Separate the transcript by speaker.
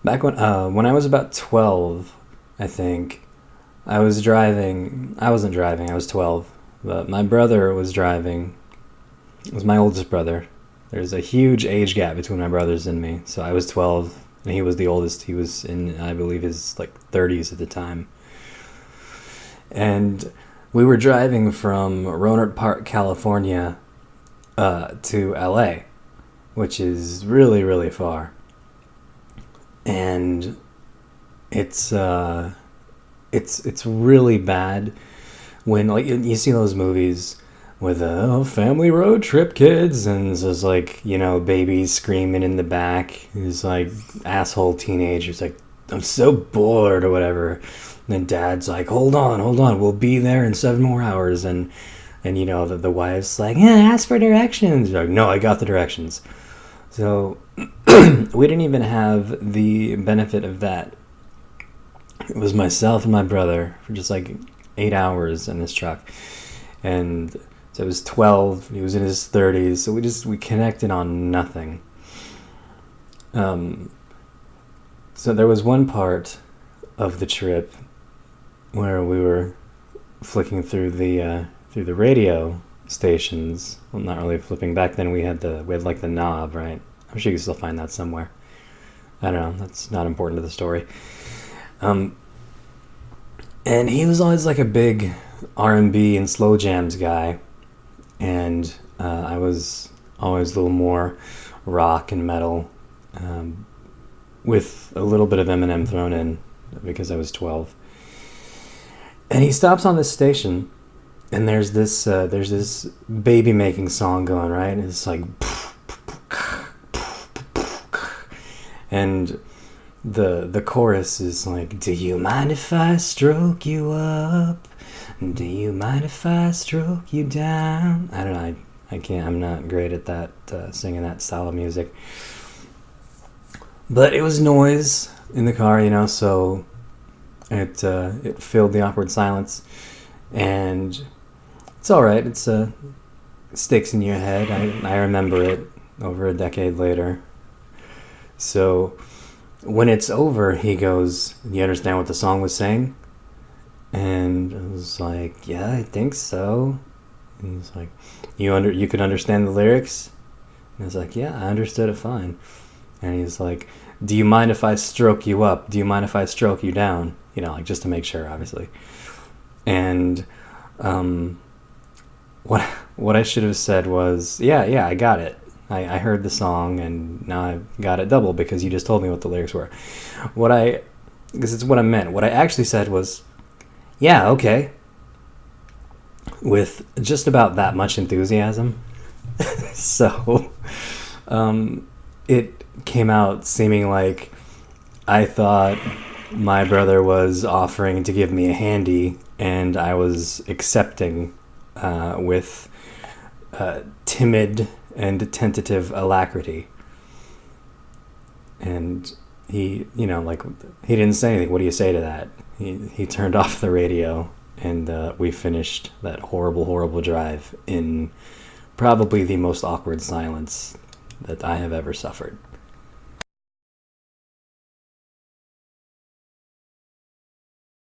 Speaker 1: Back when I was about 12, I think, I was driving. I wasn't driving, I was 12. But my brother was driving. It was my oldest brother. There's a huge age gap between my brothers and me. So I was 12, and he was the oldest. He was in, I believe, his like 30s at the time. And we were driving from Rohnert Park, California, to LA, which is really, really far. And it's it's really bad when like you see those movies with family road trip kids, and it's just like, babies screaming in the back. It's like asshole teenagers like, I'm so bored or whatever. And then dad's like, hold on, we'll be there in 7 more hours. And the wife's like, yeah, ask for directions. Like, no, I got the directions. So we didn't even have the benefit of that. It was myself and my brother for just like 8 hours in this truck. And so I was 12, he was in his 30s, so we connected on nothing. So there was one part of the trip where we were flicking through the radio stations. Well, not really flipping. Back then we had like the knob, right? I'm sure you can still find that somewhere. I don't know. That's not important to the story. And he was always like a big R&B and slow jams guy, and I was always a little more rock and metal, with a little bit of Eminem thrown in because I was 12. And he stops on this station, and there's this baby making song going, right? And it's like, and the chorus is like, do you mind if I stroke you up? Do you mind if I stroke you down? I don't know. I can't. I'm not great at that, singing that style of music. But it was noise in the car, so it filled the awkward silence, and it's all right. It sticks in your head. I remember it over a decade later. So when it's over, he goes, "You understand what the song was saying?" And I was like, "Yeah, I think so." And he's like, "You could understand the lyrics?" And I was like, "Yeah, I understood it fine." And he's like, "Do you mind if I stroke you up? Do you mind if I stroke you down?" Like just to make sure, obviously. And what I should have said was, "Yeah, I got it. I heard the song, and now I got it double because you just told me what the lyrics were." Because it's what I meant. What I actually said was, "Yeah, okay," with just about that much enthusiasm. So it came out seeming like I thought my brother was offering to give me a handy, and I was accepting, with timid and tentative alacrity. And he, he didn't say anything. What do you say to that? He turned off the radio, and we finished that horrible, horrible drive in probably the most awkward silence that I have ever suffered.